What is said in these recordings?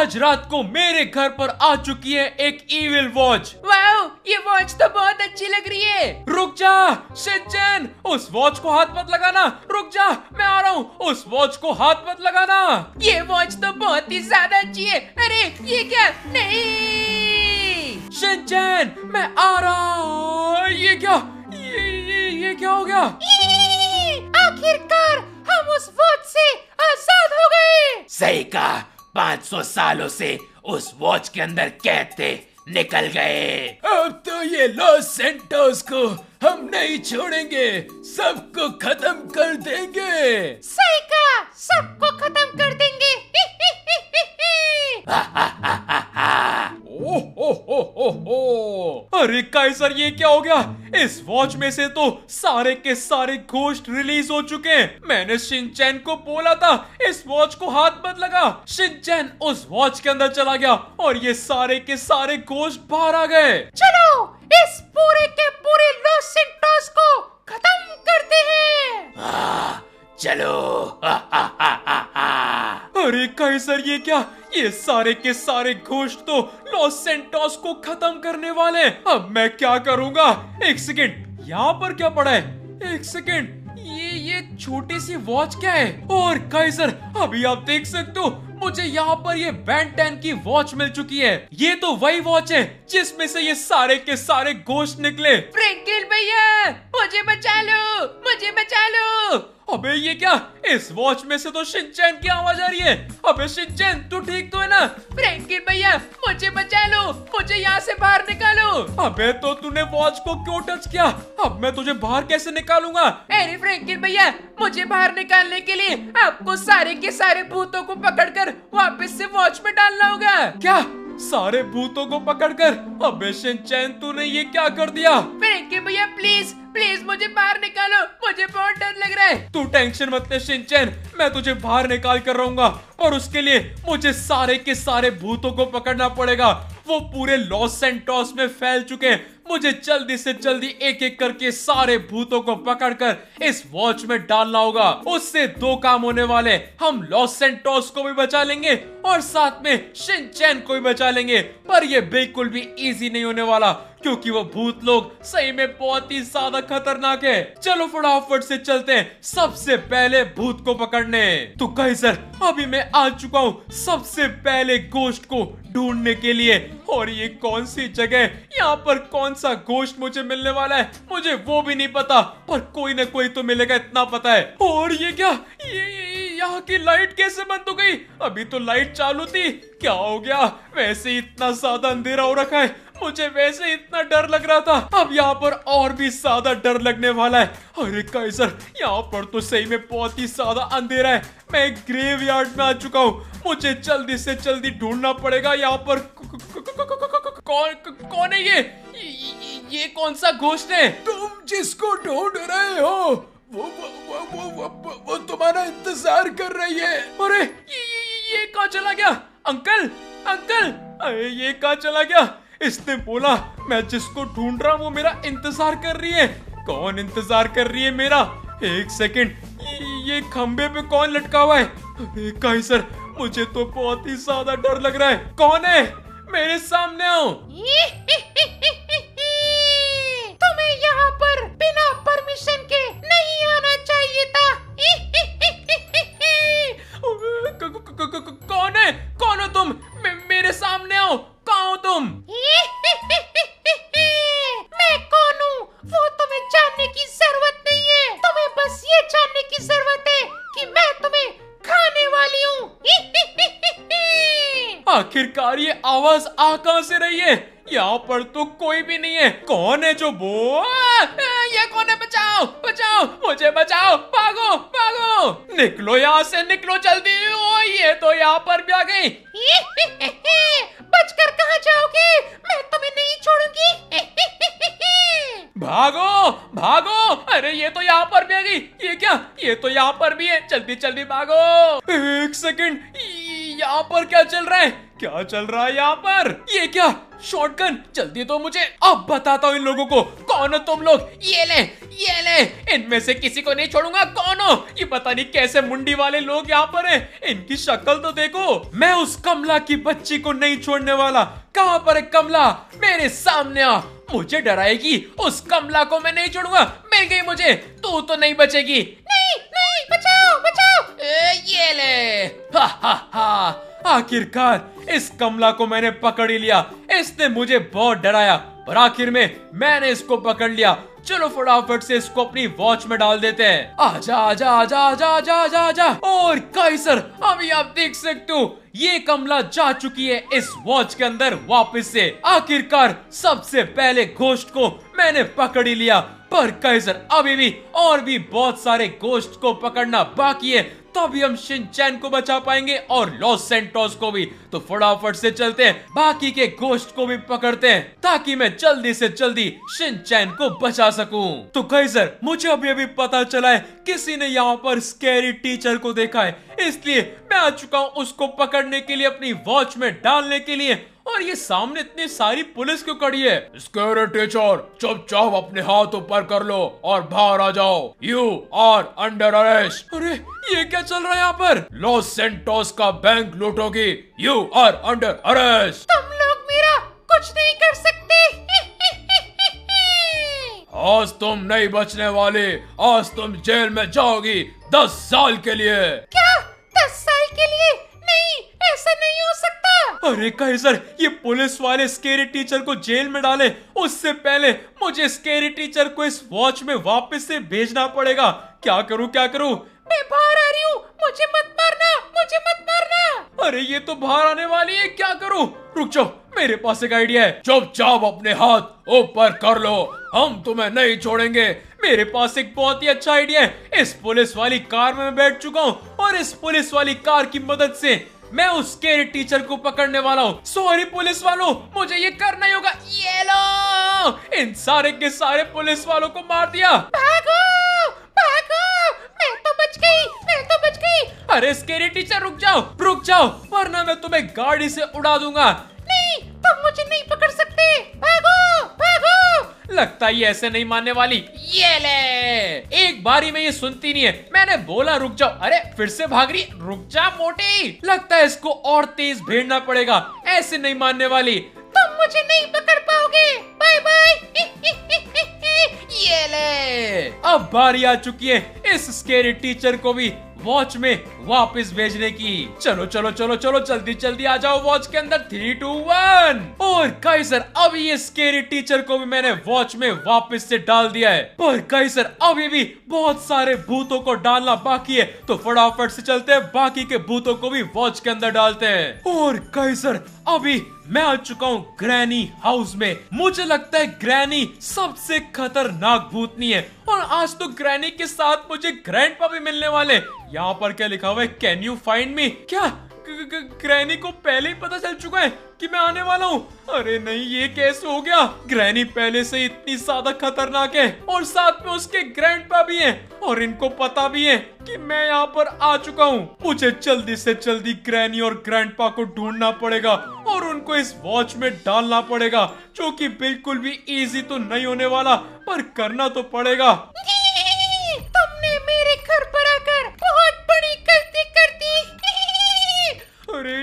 आज रात को मेरे घर पर आ चुकी है एक इविल वॉच। वाओ, ये वॉच तो बहुत अच्छी लग रही है। रुक जा शिनचैन, उस वॉच को हाथ मत लगाना। रुक जा, मैं आ रहा हूँ। उस वॉच को हाथ मत लगाना। ये वॉच तो बहुत ही ज्यादा अच्छी है। अरे ये क्या? नहीं शिनचैन, मैं आ रहा हूँ। ये क्या? ये क्या हो गया? आखिरकार हम उस वॉच से आजाद हो गए। सही कहा, 500 सालों से उस वॉच के अंदर कैद थे, निकल गए। अब तो ये लॉस सैंटोस को हम नहीं छोड़ेंगे, सबको खत्म कर देंगे। सही कहा, सबको खत्म कर देंगे। अरे काइजर, ये क्या हो गया? इस वॉच में से तो सारे के सारे घोस्ट रिलीज हो चुके हैं। मैंने शिनचैन को बोला था इस वॉच को हाथ मत लगा। शिनचैन उस वॉच के अंदर चला गया और ये सारे के सारे घोस्ट बाहर आ गए। चलो इस पूरे के पूरे लॉस सैंटोस को खत्म करते हैं। चलो। अरे काइजर, ये क्या? ये सारे के सारे घोस्ट तो लॉस सैंटोस को खत्म करने वाले। अब मैं क्या करूंगा? एक सेकेंड, यहाँ पर क्या पड़ा है? एक सेकेंड, ये छोटी सी वॉच क्या है? और काइजर, अभी आप देख सकते हो मुझे यहाँ पर ये Ben 10 की वॉच मिल चुकी है। ये तो वही वॉच है जिसमें से ये सारे के सारे घोस्ट निकले। फ्रैंकलिन भैया, मुझे बचा लो, मुझे बचा लो। अबे ये क्या? इस वॉच में से तो शिनचैन की आवाज आ रही है। अबे शिनचैन, तू ठीक तो है ना? फ्रैंकलिन भैया, मुझे बचा लो, मुझे यहाँ से बाहर निकालो। अबे तो तूने वॉच को क्यों टच किया? अब मैं तुझे बाहर कैसे निकालूंगा? अरे फ्रैंकलिन भैया, मुझे बाहर निकालने के लिए आपको सारे के सारे भूतों को पकड़कर वापस से वॉच में डालना होगा। क्या? सारे भूतों को पकड़कर? अबे शिनचैन, तूने ये क्या कर दिया? फ्रैंकलिन भैया प्लीज प्लीज मुझे बाहर निकालो, मुझे बहुत डर लग रहा है। तू टेंशन मत ले शिनचैन, मैं तुझे बाहर निकाल कर रहूंगा। और उसके लिए मुझे सारे के सारे भूतों को पकड़ना पड़ेगा। वो पूरे लॉस सैंटोस में फैल चुके हैं। मुझे जल्दी से जल्दी एक एक करके सारे भूतों को पकड़कर इस वॉच में डालना होगा। उससे दो काम होने वाले, हम लॉस सैंटोस को भी बचा लेंगे और साथ में शिनचैन को भी बचा लेंगे। पर ये बिल्कुल भी इजी नहीं होने वाला, क्योंकि वो भूत लोग सही में बहुत ही ज्यादा खतरनाक है। चलो फटाफट से चलते हैं सबसे पहले भूत को पकड़ने। तो काइजर, अभी मैं आ चुका हूँ सबसे पहले घोस्ट को ढूंढने के लिए। और ये कौन सी जगह, यहाँ पर कौन सा घोस्ट मुझे मिलने वाला है मुझे वो भी नहीं पता, पर कोई ना कोई तो मिलेगा इतना पता है। और ये क्या? ये यहाँ की लाइट कैसे बंद हो गई? अभी तो लाइट चालू थी, क्या हो गया? वैसे ही इतना ज्यादा अंधेरा हो रखा है, मुझे वैसे इतना डर लग रहा था, अब यहाँ पर और भी ज्यादा डर लगने वाला है। अरे काइजर, यहाँ पर तो सही में बहुत ही ज्यादा अंधेरा है। मैं एक ग्रेवयार्ड में आ चुका हूँ, मुझे जल्दी से जल्दी ढूंढना पड़ेगा यहाँ पर। कौन है ये कौन सा घोस्ट है? तुम जिसको ढूंढ रहे हो वो तुम्हारा इंतजार कर रही है। अरे ये कहाँ चला गया? अंकल अंकल, अरे ये कहाँ चला गया? इसने बोला मैं जिसको ढूंढ रहा हूँ वो मेरा इंतजार कर रही है। कौन इंतजार कर रही है मेरा? एक सेकंड, ये खंबे पे कौन लटका हुआ है? अरे काइजर, मुझे तो बहुत ही ज्यादा डर लग रहा है। कौन है? मेरे सामने आओ। तुम्हें यहाँ पर बिना परमिशन के नहीं आना चाहिए था। कौन है? कौन हो तुम? मेरे सामने आओ, कहाँ हो तुम? मैं कौन हूँ वो तुम्हें जानने की जरूरत नहीं है। तुम्हें बस ये जानने की जरूरत है कि मैं तुम्हें खाने वाली हूँ। आखिरकार ये आवाज आ कहाँ से रही है? यहाँ पर तो कोई भी नहीं है। कौन है जो ये कौन है? बचाओ बचाओ, मुझे बचाओ, भागो भागो, निकलो यहाँ से, निकलो जल्दी। ओ, ये तो यहाँ पर भी आ गई। बचकर कहाँ जाओगे? मैं तुम्हें नहीं छोड़ूंगी। भागो भागो। अरे ये तो यहाँ पर भी आ गई। ये क्या? ये तो यहाँ पर भी है, जल्दी जल्दी भागो। एक सेकंड, यहाँ पर क्या चल रहा है? क्या चल रहा है यहाँ पर? ये क्या? शॉटगन? जल्दी तो मुझे अब बताता हूँ इन लोगों को। कौन हो तुम लोग? ये ले, ये ले, इनमें से किसी को नहीं छोड़ूंगा। कौन हो ये? पता नहीं कैसे मुंडी वाले लोग यहाँ पर हैं। इनकी शक्ल तो देखो। मैं उस कमला की बच्ची को नहीं छोड़ने वाला। कहाँ पर है कमला? मेरे सामने आ। मुझे डराएगी? उस कमला को मैं नहीं छोड़ूंगा। मिल गई मुझे। तू तो नहीं बचेगी। नहीं नहीं, बचाओ बचाओ। ये ले। हा हा हा। आखिरकार इस कमला को मैंने पकड़ ही लिया। इसने मुझे बहुत डराया, पर आखिर में मैंने इसको पकड़ लिया। चलो फटाफट से इसको अपनी वॉच में डाल देते हैं। आजा आजा आजा आजा आजा आजा आजा। और काइसर, अभी आप देख सकते हो ये कमला जा चुकी है इस वॉच के अंदर वापस से। आखिरकार सबसे पहले घोस्ट को मैंने पकड़ ही लिया, पर काइसर अभी भी और भी बहुत सारे घोस्ट को पकड़ना बाकी है, तभी हम शिनचैन को बचा पाएंगे और लॉस सैंटोस को भी। तो फटाफट से चलते हैं, बाकी के घोस्ट को भी पकड़ते हैं, ताकि मैं जल्दी से जल्दी शिनचैन को बचा सकूं। तो काइसर, मुझे अभी अभी पता चला है किसी ने यहाँ पर स्कैरी टीचर को देखा है, इसलिए मैं आ चुका हूँ उसको पकड़ने के लिए, अपनी वॉच में डालने के लिए। और ये सामने इतनी सारी पुलिस क्यों खड़ी है? स्कैरी टीचर, चुपचाप अपने हाथ ऊपर कर लो और बाहर आ जाओ। You are under arrest. अरे ये क्या चल रहा है यहाँ पर? लॉस सैंटोस का बैंक लूटोगी। You are under arrest. तुम लोग मेरा कुछ नहीं कर सकते। आज तुम नहीं बचने वाले। आज तुम जेल में जाओगी 10 साल के लिए। क्या 10 साल के लिए? नहीं, ऐसा नहीं हो सकता। अरे काइसर, ये पुलिस वाले स्कैरी टीचर को जेल में डाले उससे पहले मुझे स्कैरी टीचर को इस वॉच में वापस से भेजना पड़ेगा। क्या करूं क्या करूं? मैं बाहर आ रही हूँ, मुझे मत मारना, मुझे मत मारना। अरे ये तो बाहर आने वाली है, क्या करूं? रुक जाओ, मेरे पास एक आइडिया है। चुपचाप अपने हाथ ऊपर कर लो, हम तुम्हें नहीं छोड़ेंगे। मेरे पास एक बहुत ही अच्छा आइडिया है। इस पुलिस वाली कार में मैं बैठ चुका हूँ और इस पुलिस वाली कार की मदद से मैं उस स्कैरी टीचर को पकड़ने वाला हूँ। सॉरी पुलिस वालों, मुझे ये करना ही होगा। ये लो, इन सारे के सारे पुलिस वालों को मार दिया। भागो भागो, मैं तो बच गई, मैं तो बच गई। अरे स्कैरी टीचर रुक जाओ, वरना मैं तुम्हें गाड़ी से उड़ा दूंगा। नहीं, तुम मुझे नहीं पकड़ सकते। भागो भागो। लगता है ये ऐसे नहीं मानने वाली। ये ले, एक बारी में ये सुनती नहीं है। मैंने बोला रुक जाओ, अरे फिर से भाग रही। रुक जा मोटी, लगता है इसको और तेज भेजना पड़ेगा, ऐसे नहीं मानने वाली। तुम मुझे नहीं पकड़ पाओगे। Bye bye. ये ले, अब बारी आ चुकी है इस स्कैरी टीचर को भी वॉच में वापस भेजने की। चलो चलो चलो चलो, जल्दी जल्दी आ जाओ वॉच के अंदर। 3, 2, 1। और काइसर, अभी ये स्कैरी टीचर को भी मैंने वॉच में वापस से डाल दिया है, पर काइसर अभी भी बहुत सारे भूतों को डालना बाकी है। तो फटाफट से चलते हैं, बाकी के भूतों को भी वॉच के अंदर डालते हैं। और काइसर, अभी मैं आ चुका हूँ ग्रैनी हाउस में। मुझे लगता है ग्रैनी सबसे खतरनाक भूतनी है, और आज तो ग्रैनी के साथ मुझे ग्रैंडपा भी मिलने वाले। यहाँ पर क्या लिखा हुआ है? Can you find me? क्या ग्रैनी को पहले ही पता चल चुका है कि मैं आने वाला हूँ? अरे नहीं, ये कैसे हो गया? ग्रैनी पहले से इतनी ज्यादा खतरनाक है, और साथ में उसके ग्रैंडपा भी हैं, और इनको पता भी है कि मैं यहाँ पर आ चुका हूँ। मुझे जल्दी से जल्दी ग्रैनी और ग्रैंडपा को ढूंढना पड़ेगा और उनको इस वॉच में डालना पड़ेगा, जो कि बिल्कुल भी इजी तो नहीं होने वाला, पर करना तो पड़ेगा। तुमने मेरे घर पर आकर बहुत बड़ी गलती कर दी। अरे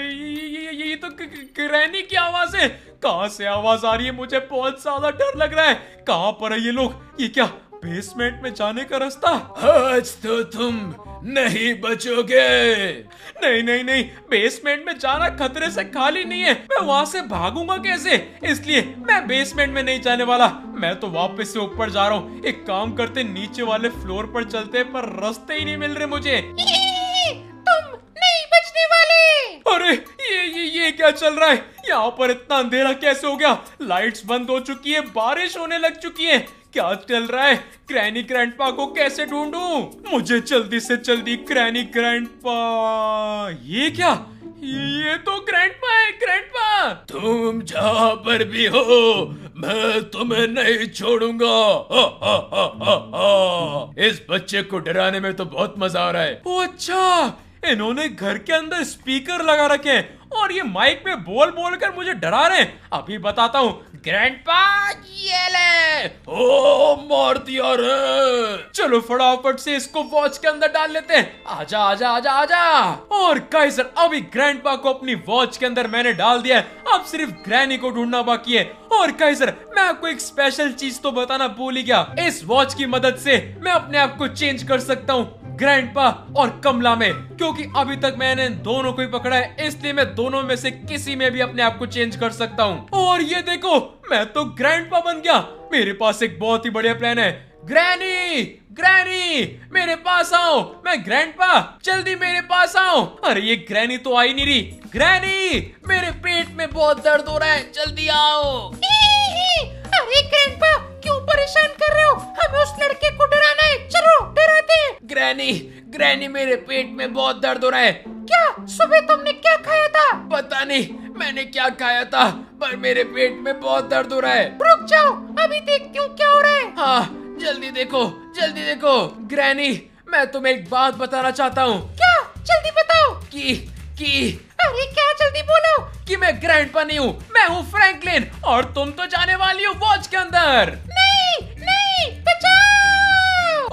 ये तो ग्रैनी की आवाज है। कहाँ से आवाज आ रही है? मुझे बहुत ज्यादा डर लग रहा है। कहाँ पर है ये लोग? ये क्या बेसमेंट में जाने का रास्ता? आज तो तुम नहीं बचोगे। नहीं नहीं नहीं, बेसमेंट में जाना खतरे से खाली नहीं है। मैं वहाँ से भागूंगा कैसे? इसलिए मैं बेसमेंट में नहीं जाने वाला। मैं तो वापस से ऊपर जा रहा हूँ। एक काम करते, नीचे वाले फ्लोर पर चलते, पर रास्ते ही नहीं मिल रहे मुझे। तुम नहीं बचने वाले। अरे ये क्या चल रहा है? यहाँ पर इतना अंधेरा कैसे हो गया? लाइट्स बंद हो चुकी है, बारिश होने लग चुकी है। क्या चल रहा है? ग्रैनी ग्रैंडपा को कैसे ढूंढूं? मुझे जल्दी से जल्दी ग्रैनी ग्रैंडपा। ये क्या? ये तो ग्रैंडपा है। ग्रैंडपा, तुम जहाँ पर भी हो, मैं तुम्हें नहीं छोड़ूंगा। हा, हा, हा, हा, हा। इस बच्चे को डराने में तो बहुत मजा आ रहा है। ओ अच्छा, इन्होंने घर के अंदर स्पीकर लगा रखे हैं और ये माइक में बोल बोल कर मुझे डरा रहे हैं। अभी बताता हूँ ग्रैंडपा, ये ले। ओ मार दिया रे। चलो फटाफट से इसको वॉच के अंदर डाल लेते हैं। आजा आजा आजा आजा। और काइजर अभी ग्रैंडपा को अपनी वॉच के अंदर मैंने डाल दिया है, अब सिर्फ ग्रैनी को ढूंढना बाकी है। और काइजर मैं आपको एक स्पेशल चीज तो बताना भूल ही गया, इस वॉच की मदद से मैं अपने आप को चेंज कर सकता हूँ ग्रैंडपा और कमला में, क्योंकि अभी तक मैंने दोनों को ही पकड़ा है, इसलिए मैं दोनों में से किसी में भी अपने आप को चेंज कर सकता हूँ। और ये देखो मैं तो ग्रैंडपा बन गया। मेरे पास एक बहुत ही बढ़िया प्लान है। ग्रैनी ग्रैनी मेरे पास आओ, मैं ग्रैंडपा, जल्दी मेरे पास आओ। अरे ये ग्रैनी तो आई नहीं रही। ग्रैनी मेरे पेट में बहुत दर्द हो रहा है, जल्दी आओ। अरे ग्रैंडपा क्यों परेशान कर रहे हो, हमें उस लड़के को डराना है, चलो डराते हैं। ग्रैनी ग्रैनी मेरे पेट में बहुत दर्द हो रहा है। क्या सुबह तुमने क्या खाया था? पता नहीं मैंने क्या खाया था, पर मेरे पेट में बहुत दर्द हो रहा है। रुक जाओ, अभी देखती हूँ क्या हो रहा है। हाँ जल्दी देखो जल्दी देखो। ग्रैनी मैं तुम्हें एक बात बताना चाहता हूँ क्या? जल्दी बताओ। कि अरे क्या, जल्दी बोलो। कि मैं ग्रैंडपा नहीं हूँ, मैं हूँ फ्रैंकलिन, और तुम तो जाने वाली हो वॉच के अंदर। नहीं नहीं, बचाओ।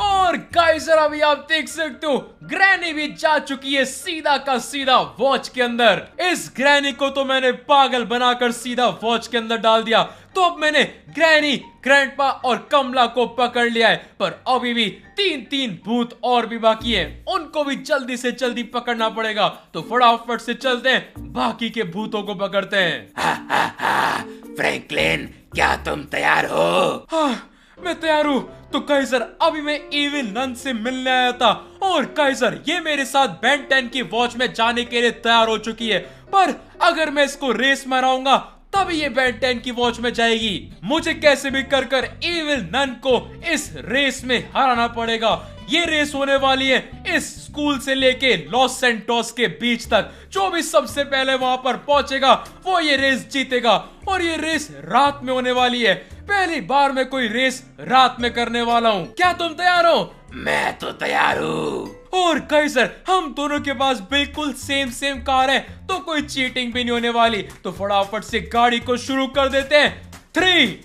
और काइजर अभी आप देख सकते हो ग्रैनी भी जा चुकी है सीधा का सीधा वॉच के अंदर। इस ग्रैनी को तो मैंने पागल बनाकर सीधा वॉच के अंदर डाल दिया, तो अब मैंने ग्रैनी, ग्रैंडपा और कमला को पकड़ लिया है, पर अभी भी तीन भूत और भी बाकी हैं, उनको भी जल्दी से जल्दी पकड़ना पड़ेगा। तो फटाफट से चलते हैं, बाकी के भूतों को पकड़ते हैं। फ्रैंकलिन क्या तुम तैयार हो? हाँ मैं तैयार हूँ। तो काइजर अभी मैं इविल नन से मिलने आया था, और काइजर ये मेरे साथ बेन 10 की वॉच में जाने के लिए तैयार हो चुकी है, पर अगर मैं इसको रेस में हराऊंगा तभी ये बेन 10 की वॉच में जाएगी। मुझे कैसे भी कर इविल नन को इस रेस में हराना पड़ेगा। ये रेस होने वाली है इस स्कूल से लेके लॉस सैंटोस के बीच तक। जो भी सबसे पहले वहां पर पहुंचेगा वो ये रेस जीतेगा, और ये रेस रात में होने वाली है। पहली बार मैं कोई रेस रात में करने वाला हूँ। क्या तुम तैयार हो? मैं तो तैयार हूँ। और काइजर हम दोनों के पास बिल्कुल सेम कार है, तो कोई चीटिंग भी नहीं होने वाली। तो फटाफट से गाड़ी को शुरू कर देते हैं। 3,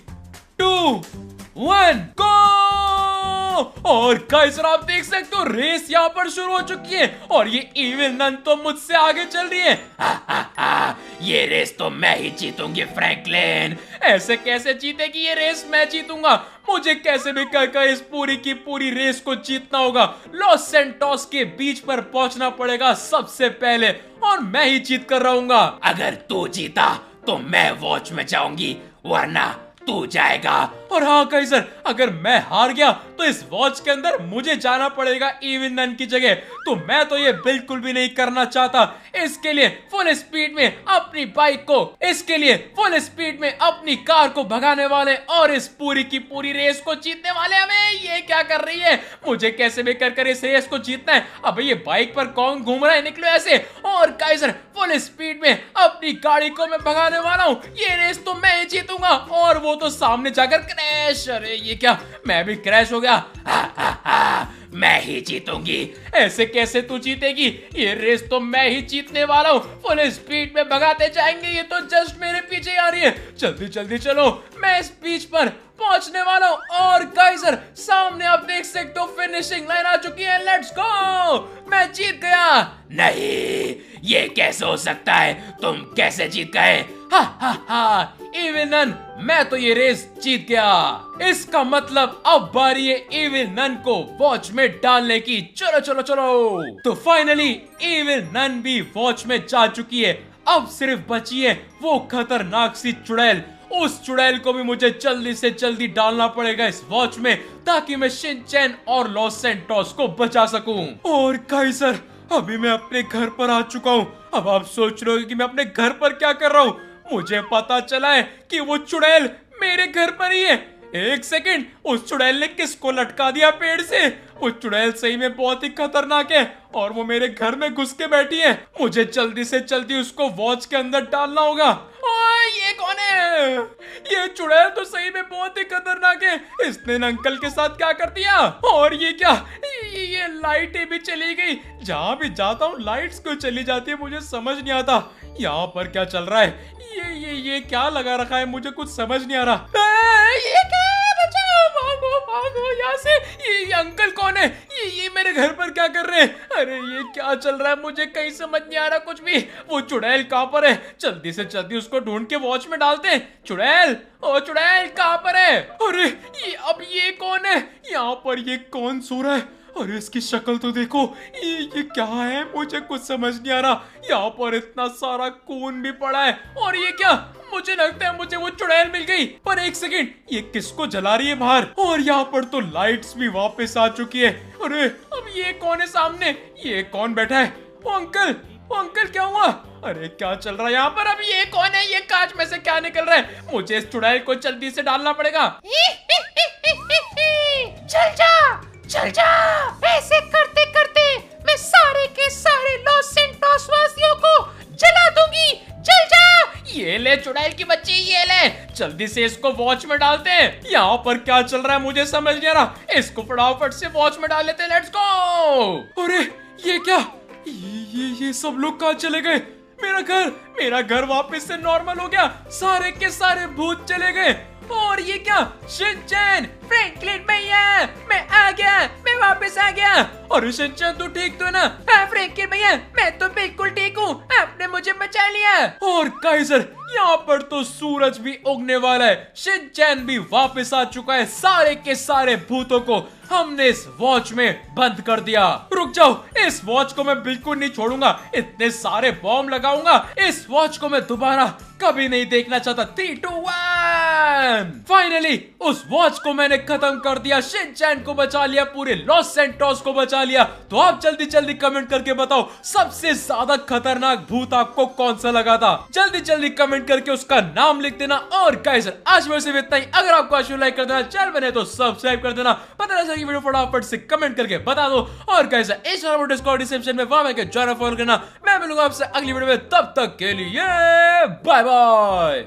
2, 1 गो। और काइजर आप देख सकते हो रेस यहाँ पर शुरू हो चुकी है, और ये इविल नन तो मुझसे आगे चल रही है। ये रेस तो मैं ही जीतूंगी फ्रैंकलिन। ऐसे कैसे जीतेगी ये रेस? मैं जीतूंगा। मुझे कैसे भी कर इस पूरी की पूरी रेस को जीतना होगा। लॉस सैंटोस के बीच पर पहुंचना पड़ेगा सबसे पहले, और मैं ही जीत कर रहूंगा। अगर तू जीता तो मैं वॉच में जाऊंगी, वरना तू जाएगा। और हाँ काइजर अगर मैं हार गया तो इस वॉच के अंदर मुझे जाना पड़ेगा इविल नन की जगह, तो मैं तो ये बिल्कुल भी नहीं करना चाहता। इसके लिए फुल स्पीड में अपनी बाइक को, इसके लिए फुल स्पीड में अपनी कार को भगाने वाले, और इस पूरी की पूरी रेस को जीतने वाले हमें। ये क्या कर रही है? मुझे कैसे भी कर इस रेस को जीतना है। अब ये बाइक पर कौन घूम रहा है? निकलो ऐसे। और काइजर फुल स्पीड में अपनी गाड़ी को मैं भगाने वाला हूँ। ये रेस तो मैं ही जीतूंगा। और वो तो सामने जाकर क्रैश। अरे ये क्या, मैं भी क्रैश हो गया। मैं ही जीतूंगी। ऐसे कैसे तू जीतेगी? ये रेस तो मैं ही जीतने वाला हूँ। फुल स्पीड में भगाते जाएंगे, ये तो जस्ट मेरे पीछे आ रही है। जल्दी जल्दी चलो, मैं इस बीच पर पहुंचने वाला हूँ। और गाइजर सामने आप देख सकते हो फिनिशिंग लाइन आ चुकी है। लेट्स गो, मैं जीत गया। नहीं, ये कैसे हो सकता है? तुम कैसे जीत गए? इविल नन, मैं तो ये रेस जीत गया। इसका मतलब अब बारी है इविल नन को वॉच में डालने की। चलो चलो चलो। तो फाइनली इविल नन भी वॉच में जा चुकी है। अब सिर्फ बची है वो खतरनाक सी चुड़ैल। उस चुड़ैल को भी मुझे जल्दी से जल्दी डालना पड़ेगा इस वॉच में, ताकि मैं शिनचैन और लॉस सैंटोस को बचा सकूं। और काइजर अभी मैं अपने घर पर आ चुका हूँ। अब आप सोच रहे हो कि मैं अपने घर पर क्या कर रहा हूँ? मुझे पता चला है कि वो चुड़ैल मेरे घर पर ही है। एक सेकंड, उस चुड़ैल ने किसको लटका दिया पेड़ से? वो चुड़ैल सही में बहुत ही खतरनाक है, और वो मेरे घर में घुस के बैठी है। मुझे जल्दी से जल्दी उसको वॉच के अंदर डालना होगा। ओए ये कौन है? ये चुड़ैल तो सही में बहुत ही खतरनाक है। इसने अंकल के साथ क्या कर दिया? और ये क्या, ये लाइटें भी चली गई। जहां भी जाता हूँ लाइट्स क्यों चली जाती है मुझे समझ नहीं आता। यहाँ पर क्या चल रहा है? ये क्या लगा रखा है, मुझे कुछ समझ नहीं आ रहा। ये क्या है? बचाओ, भागो भागो यहाँ से। ये अंकल कौन है? ये मेरे घर पर क्या कर रहे हैं? अरे ये क्या चल रहा है, मुझे कहीं समझ नहीं आ रहा कुछ भी। वो चुड़ैल कहाँ पर है? जल्दी से जल्दी उसको ढूंढ के वॉच में डालते हैं। चुड़ैल, ओ चुड़ैल कहाँ पर है? अरे ये कौन है? यहाँ पर ये कौन सो रहा है? अरे इसकी शक्ल तो देखो, ये क्या है, मुझे कुछ समझ नहीं आ रहा। यहाँ पर इतना सारा खून भी पड़ा है, और ये क्या? मुझे लगता है मुझे वो चुड़ैल मिल गई। पर एक सेकंड, ये किसको जला रही है बाहर? और यहाँ पर तो लाइट्स भी वापस आ चुकी है। अरे अब ये कौन है सामने? ये कौन बैठा है? ओ अंकल क्या हुआ? अरे क्या चल रहा है यहाँ पर? अब ये कौन है? ये कांच में से क्या निकल रहा है? मुझे इस चुड़ैल को जल्दी से डालना पड़ेगा। चल जा। ऐसे करते करते मैं सारे के सारे लॉस सेंटोस वासियों को जला दूंगी। चल जा। ये ले चुड़ैल की बच्ची, ये ले, जल्दी से इसको वॉच में डालते हैं। यहाँ पर क्या चल रहा है मुझे समझ नहीं आ रहा। इसको फटाफट से वॉच में डाल लेते हैं। Let's go. अरे ये क्या? ये सब लोग कहाँ चले गए? मेरा घर वापस से नॉर्मल हो गया। सारे के सारे भूत चले गए। और ये क्या? शिनचैन, फ्रैंकलिन भैया, मैं आ गया, मैं वापस आ गया। अरे शिनचैन तू ठीक तो है ना? हाँ फ्रैंकलिन भैया, मैं तो बिल्कुल ठीक हूँ। आपने मुझे बचा लिया। और काइजर, यहाँ पर तो सूरज भी उगने वाला है। शिनचैन भी वापस आ चुका है। सारे के सारे भूतों को हमने इस वॉच में बंद कर दिया। रुक जाओ, इस वॉच को मैं बिल्कुल नहीं छोड़ूंगा। इतने सारे बॉम्ब लगाऊंगा। इस वॉच को मैं दोबारा कभी नहीं देखना चाहता। 3, 2, 1। फाइनली उस वॉच को मैंने खत्म कर दिया। शिनचैन को बचा लिया, पूरे लॉस सेंटोस को बचा लिया। तो आप जल्दी जल्दी कमेंट करके बताओ सबसे ज्यादा खतरनाक भूत आपको कौन सा लगा था। जल्दी जल्दी कमेंट करके उसका नाम लिख देना। और गाइस आज मेरे से इतना ही। अगर आपको आज लाइक कर देना, चैनल बने तो सब्सक्राइब कर देना। पता नहीं वीडियो फटाफट से कमेंट करके बता दो। और गाइस इस डिस्कॉर्ड डिस्क्रिप्शन में वहां में ज्वाइन फॉलो करना। मैं मिलूंगा आपसे अगली वीडियो में, तब तक के लिए बाय बाय।